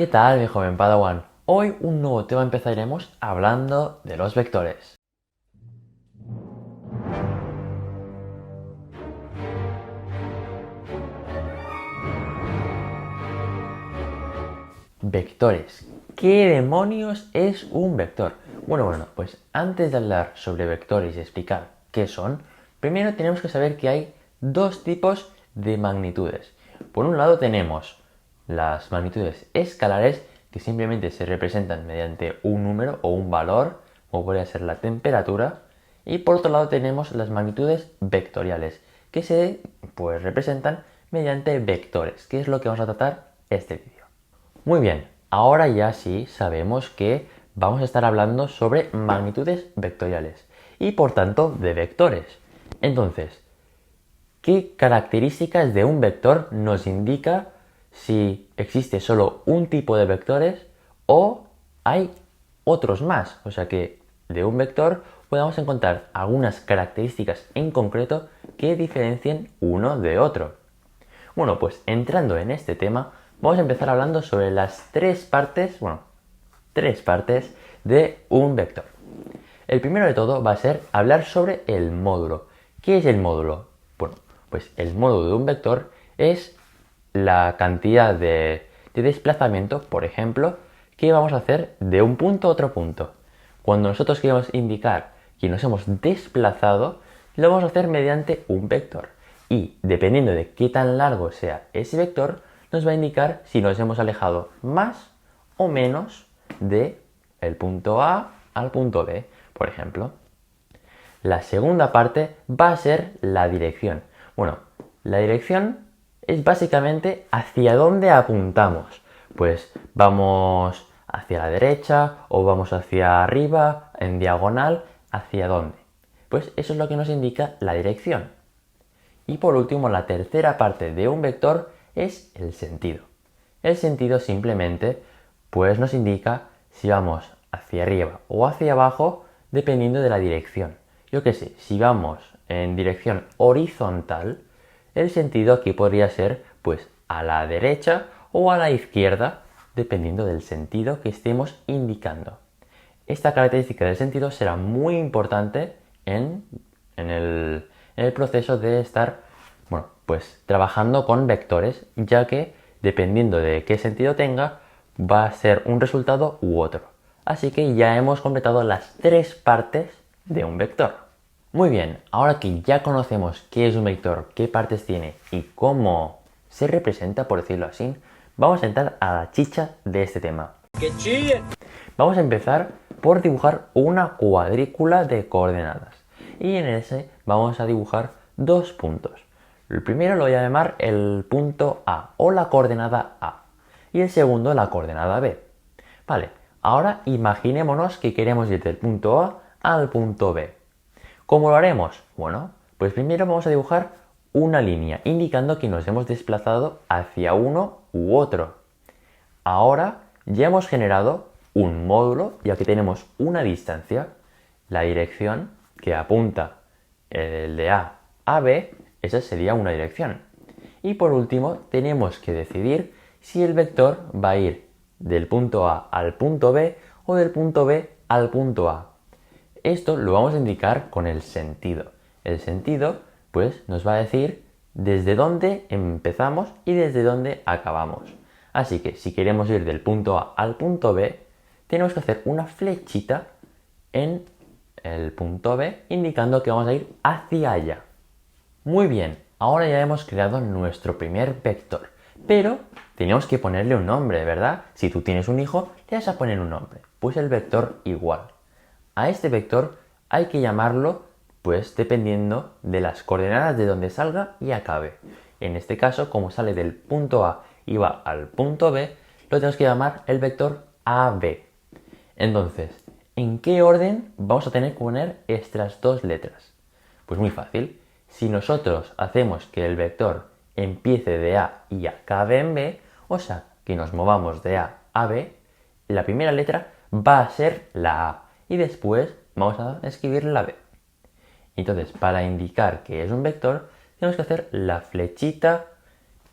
¿Qué tal, mi joven Padawan? Hoy un nuevo tema empezaremos hablando de los vectores. Vectores. ¿Qué demonios es un vector? Bueno, pues antes de hablar sobre vectores y explicar qué son, primero tenemos que saber que hay dos tipos de magnitudes. Por un lado tenemos las magnitudes escalares, que simplemente se representan mediante un número o un valor, como podría ser la temperatura, y por otro lado tenemos las magnitudes vectoriales, que se representan mediante vectores, que es lo que vamos a tratar este vídeo. Muy bien, ahora ya sí sabemos que vamos a estar hablando sobre magnitudes vectoriales y por tanto de vectores. Entonces, ¿qué características de un vector nos indica si existe solo un tipo de vectores o hay otros más? O sea que de un vector podemos encontrar algunas características en concreto que diferencien uno de otro. Bueno, pues entrando en este tema, vamos a empezar hablando sobre las tres partes de un vector. El primero de todo va a ser hablar sobre el módulo. ¿Qué es el módulo? Bueno, pues el módulo de un vector es la cantidad de desplazamiento, por ejemplo, que vamos a hacer de un punto a otro punto. Cuando nosotros queremos indicar que nos hemos desplazado, lo vamos a hacer mediante un vector. Y dependiendo de qué tan largo sea ese vector, nos va a indicar si nos hemos alejado más o menos de el punto A al punto B, por ejemplo. La segunda parte va a ser la dirección. Bueno, la dirección es básicamente hacia dónde apuntamos. Pues vamos hacia la derecha o vamos hacia arriba, en diagonal, ¿hacia dónde? Pues eso es lo que nos indica la dirección. Y por último, la tercera parte de un vector es el sentido. El sentido simplemente pues nos indica si vamos hacia arriba o hacia abajo dependiendo de la dirección. Yo qué sé, si vamos en dirección horizontal, el sentido aquí podría ser pues a la derecha o a la izquierda dependiendo del sentido que estemos indicando. Esta característica del sentido será muy importante en el proceso de estar pues trabajando con vectores, ya que dependiendo de qué sentido tenga, va a ser un resultado u otro. Así que ya hemos completado las tres partes de un vector. Muy bien, ahora que ya conocemos qué es un vector, qué partes tiene y cómo se representa, por decirlo así, vamos a entrar a la chicha de este tema. ¡Que chillen! Vamos a empezar por dibujar una cuadrícula de coordenadas. Y en ese vamos a dibujar dos puntos. El primero lo voy a llamar el punto A o la coordenada A. Y el segundo la coordenada B. Vale, ahora imaginémonos que queremos ir del punto A al punto B. ¿Cómo lo haremos? Bueno, pues primero vamos a dibujar una línea indicando que nos hemos desplazado hacia uno u otro. Ahora ya hemos generado un módulo, ya que tenemos una distancia, la dirección que apunta el de A a B, esa sería una dirección. Y por último, tenemos que decidir si el vector va a ir del punto A al punto B o del punto B al punto A. Esto lo vamos a indicar con el sentido. El sentido, pues, nos va a decir desde dónde empezamos y desde dónde acabamos. Así que si queremos ir del punto A al punto B, tenemos que hacer una flechita en el punto B indicando que vamos a ir hacia allá. Muy bien, ahora ya hemos creado nuestro primer vector, pero tenemos que ponerle un nombre, ¿verdad? Si tú tienes un hijo, le vas a poner un nombre, pues el vector igual. A este vector hay que llamarlo, pues dependiendo de las coordenadas de donde salga y acabe. En este caso, como sale del punto A y va al punto B, lo tenemos que llamar el vector AB. Entonces, ¿en qué orden vamos a tener que poner estas dos letras? Pues muy fácil. Si nosotros hacemos que el vector empiece de A y acabe en B, o sea, que nos movamos de A a B, la primera letra va a ser la A y después vamos a escribir la B. Entonces, para indicar que es un vector, tenemos que hacer la flechita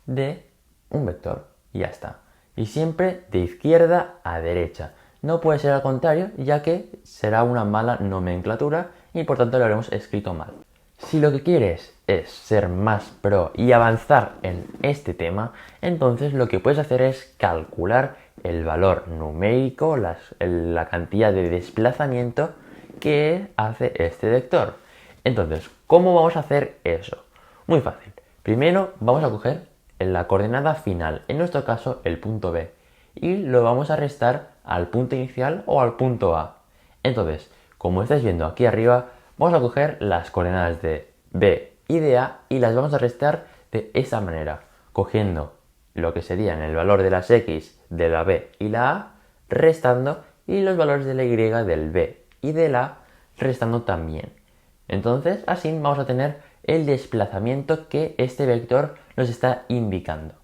de un vector y ya está. y siempre de izquierda a derecha. No puede ser al contrario, ya que será una mala nomenclatura y por tanto lo habremos escrito mal. Si lo que quieres es ser más pro y avanzar en este tema, entonces lo que puedes hacer es calcular el valor numérico, la cantidad de desplazamiento que hace este vector. Entonces, ¿cómo vamos a hacer eso? Muy fácil. Primero vamos a coger la coordenada final, en nuestro caso el punto B, y lo vamos a restar al punto inicial o al punto A. Entonces, como estáis viendo aquí arriba, vamos a coger las coordenadas de B y de A y las vamos a restar de esa manera, cogiendo lo que serían el valor de las X de la B y la A, restando, y los valores de la Y del B y de la A, restando también. Entonces, así vamos a tener el desplazamiento que este vector nos está indicando.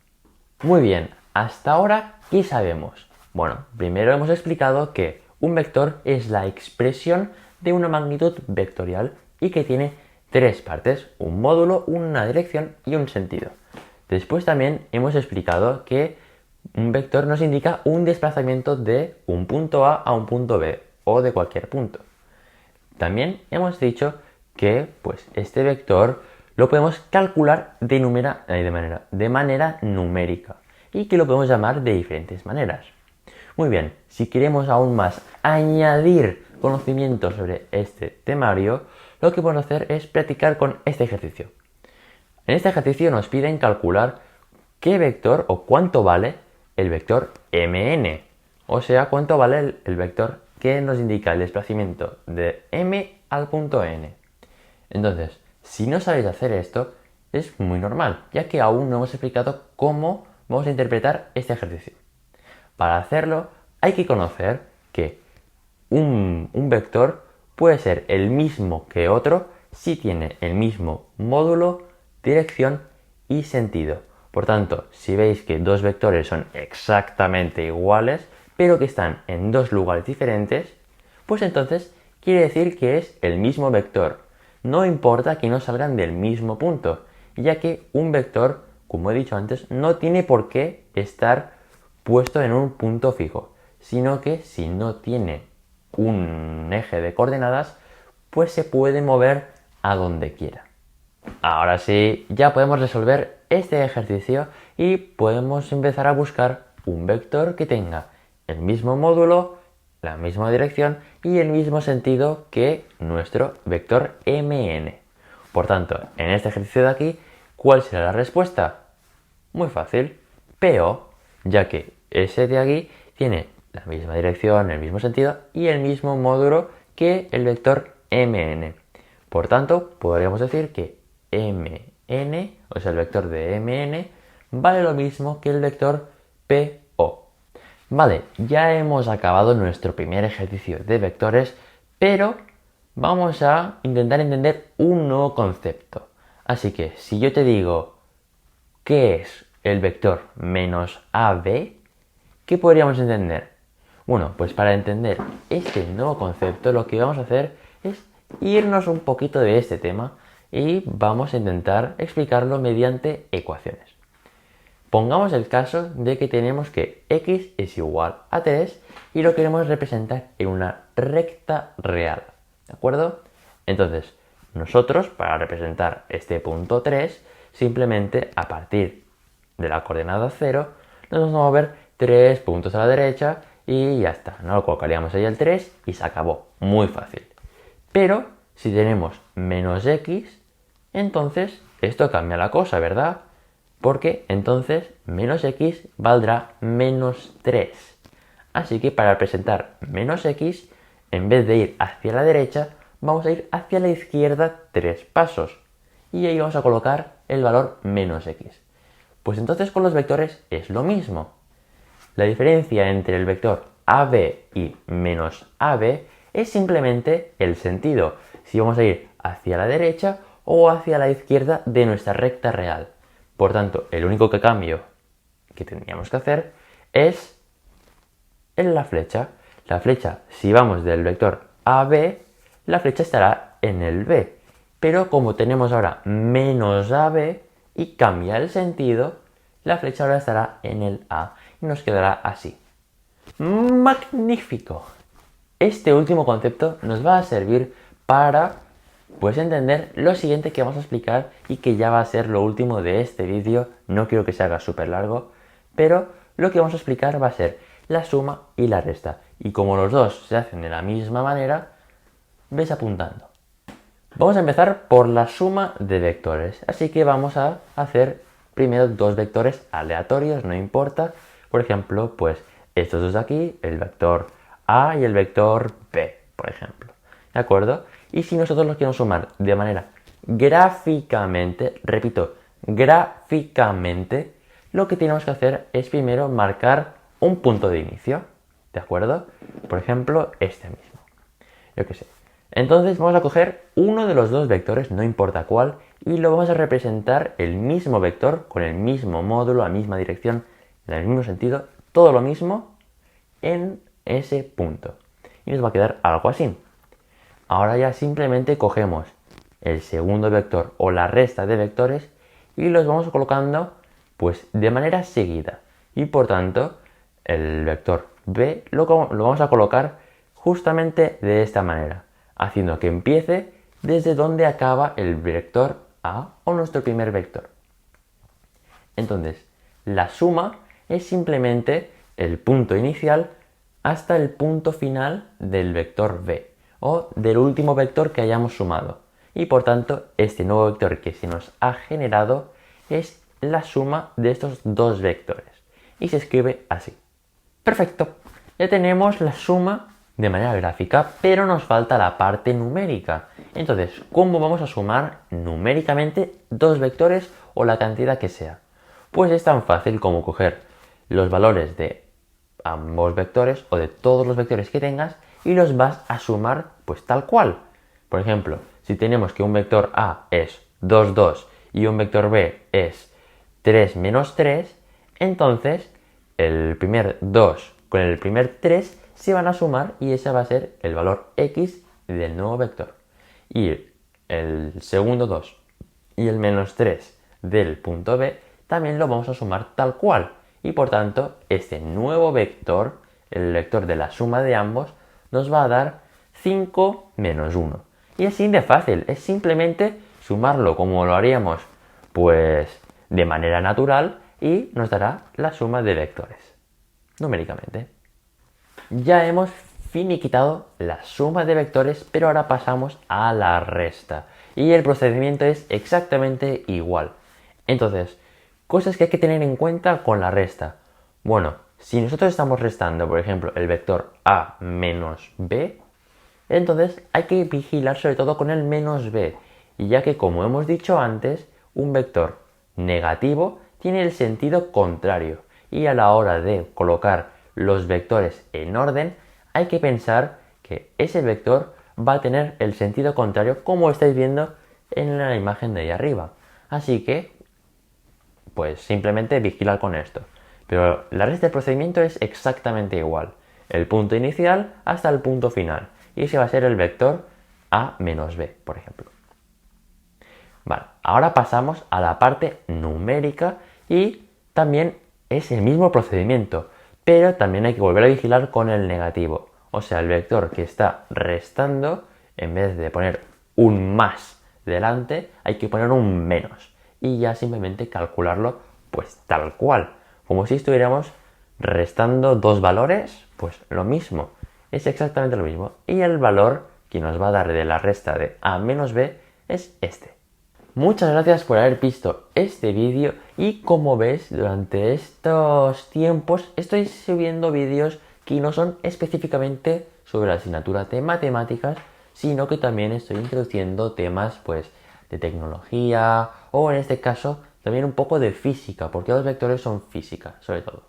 Muy bien, hasta ahora, ¿qué sabemos? Bueno, primero hemos explicado que un vector es la expresión de una magnitud vectorial y que tiene tres partes, un módulo, una dirección y un sentido. Después también hemos explicado que un vector nos indica un desplazamiento de un punto A un punto B o de cualquier punto. También hemos dicho que este vector lo podemos calcular de manera numérica y que lo podemos llamar de diferentes maneras. Muy bien, si queremos aún más añadir conocimiento sobre este temario, lo que podemos hacer es practicar con este ejercicio. En este ejercicio nos piden calcular qué vector o cuánto vale el vector mn, o sea, cuánto vale el vector que nos indica el desplazamiento de m al punto n. Entonces, si no sabéis hacer esto, es muy normal, ya que aún no hemos explicado cómo vamos a interpretar este ejercicio. Para hacerlo, hay que conocer que un vector puede ser el mismo que otro si tiene el mismo módulo, dirección y sentido. Por tanto, si veis que dos vectores son exactamente iguales, pero que están en dos lugares diferentes, pues entonces quiere decir que es el mismo vector. No importa que no salgan del mismo punto, ya que un vector, como he dicho antes, no tiene por qué estar puesto en un punto fijo, sino que si no tiene un eje de coordenadas, pues se puede mover a donde quiera. Ahora sí, ya podemos resolver este ejercicio y podemos empezar a buscar un vector que tenga el mismo módulo, la misma dirección y el mismo sentido que nuestro vector mn. Por tanto, en este ejercicio de aquí, ¿cuál será la respuesta? Muy fácil, PO, ya que ese de aquí tiene la misma dirección, el mismo sentido y el mismo módulo que el vector mn. Por tanto, podríamos decir que mn, o sea, el vector de mn, vale lo mismo que el vector PO. Vale, ya hemos acabado nuestro primer ejercicio de vectores, pero vamos a intentar entender un nuevo concepto. Así que si yo te digo ¿qué es el vector menos AB? ¿Qué podríamos entender? Bueno, pues para entender este nuevo concepto lo que vamos a hacer es irnos un poquito de este tema y vamos a intentar explicarlo mediante ecuaciones. Pongamos el caso de que tenemos que x es igual a 3 y lo queremos representar en una recta real, ¿de acuerdo? Entonces, nosotros para representar este punto 3, simplemente a partir de la coordenada 0, nos vamos a mover 3 puntos a la derecha y ya está, ¿no? Lo colocaríamos ahí el 3 y se acabó, muy fácil. Pero si tenemos menos x, entonces esto cambia la cosa, ¿verdad? Porque entonces menos x valdrá menos 3. Así que para representar menos x, en vez de ir hacia la derecha, vamos a ir hacia la izquierda 3 pasos. Y ahí vamos a colocar el valor menos x. Pues entonces con los vectores es lo mismo. La diferencia entre el vector AB y menos AB es simplemente el sentido, si vamos a ir hacia la derecha o hacia la izquierda de nuestra recta real. Por tanto, el único cambio que tendríamos que hacer es en la flecha. La flecha, si vamos del vector AB, la flecha estará en el B. Pero como tenemos ahora menos AB y cambia el sentido, la flecha ahora estará en el A. y nos quedará así. ¡Magnífico! Este último concepto nos va a servir para entender lo siguiente que vamos a explicar y que ya va a ser lo último de este vídeo. No quiero que se haga súper largo, pero lo que vamos a explicar va a ser la suma y la resta. Y como los dos se hacen de la misma manera, ves apuntando. Vamos a empezar por la suma de vectores. Así que vamos a hacer primero dos vectores aleatorios, no importa. Por ejemplo, pues estos dos de aquí, el vector A y el vector B, por ejemplo. ¿De acuerdo? Y si nosotros los queremos sumar de manera gráficamente, repito, gráficamente, lo que tenemos que hacer es primero marcar un punto de inicio. ¿De acuerdo? Por ejemplo, este mismo. Yo qué sé. Entonces vamos a coger uno de los dos vectores, no importa cuál, y lo vamos a representar el mismo vector con el mismo módulo, la misma dirección, en el mismo sentido, todo lo mismo en ese punto. Y nos va a quedar algo así. Ahora ya simplemente cogemos el segundo vector o la resta de vectores y los vamos colocando pues de manera seguida. Y por tanto, el vector B lo vamos a colocar justamente de esta manera, haciendo que empiece desde donde acaba el vector A o nuestro primer vector. Entonces, la suma es simplemente el punto inicial hasta el punto final del vector B o del último vector que hayamos sumado. Y por tanto, este nuevo vector que se nos ha generado es la suma de estos dos vectores. Y se escribe así. Perfecto, ya tenemos la suma de manera gráfica, pero nos falta la parte numérica. Entonces, ¿cómo vamos a sumar numéricamente dos vectores o la cantidad que sea? Pues es tan fácil como coger los valores de ambos vectores o de todos los vectores que tengas y los vas a sumar pues tal cual. Por ejemplo, si tenemos que un vector A es 2, 2 y un vector B es 3 menos 3, entonces el primer 2 con el primer 3 se van a sumar y ese va a ser el valor X del nuevo vector. Y el segundo 2 y el menos 3 del punto B también lo vamos a sumar tal cual. Y por tanto, este nuevo vector, el vector de la suma de ambos, nos va a dar 5 menos 1. Y así de fácil, es simplemente sumarlo como lo haríamos pues de manera natural y nos dará la suma de vectores, numéricamente. Ya hemos finiquitado la suma de vectores, pero ahora pasamos a la resta. Y el procedimiento es exactamente igual. Entonces, cosas que hay que tener en cuenta con la resta. Bueno, si nosotros estamos restando, por ejemplo, el vector A menos B, entonces hay que vigilar sobre todo con el menos B, ya que como hemos dicho antes, un vector negativo tiene el sentido contrario y a la hora de colocar los vectores en orden hay que pensar que ese vector va a tener el sentido contrario como estáis viendo en la imagen de ahí arriba. Así que, pues simplemente vigilar con esto. Pero la resta del procedimiento es exactamente igual. El punto inicial hasta el punto final. Y ese va a ser el vector A menos B, por ejemplo. Vale, ahora pasamos a la parte numérica y también es el mismo procedimiento, pero también hay que volver a vigilar con el negativo. O sea, el vector que está restando, en vez de poner un más delante, hay que poner un menos. Y ya simplemente calcularlo pues tal cual. Como si estuviéramos restando dos valores, pues lo mismo. Es exactamente lo mismo. Y el valor que nos va a dar de la resta de A menos B es este. Muchas gracias por haber visto este vídeo y como ves, durante estos tiempos estoy subiendo vídeos que no son específicamente sobre la asignatura de matemáticas, sino que también estoy introduciendo temas pues de tecnología o en este caso también un poco de física, porque los vectores son física sobre todo.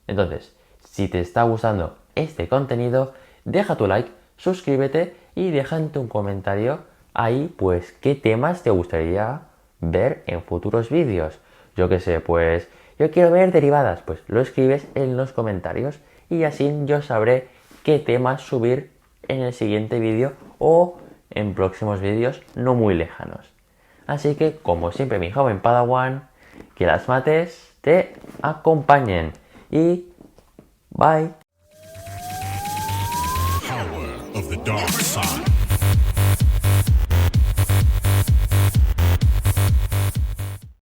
Entonces, si te está gustando este contenido, deja tu like, suscríbete y déjate un comentario ahí pues qué temas te gustaría ver en futuros vídeos. Yo qué sé, pues yo quiero ver derivadas, pues lo escribes en los comentarios y así yo sabré qué temas subir en el siguiente vídeo o en próximos vídeos no muy lejanos. Así que, como siempre mi joven Padawan, que las mates te acompañen. y bye. Power of the dark side.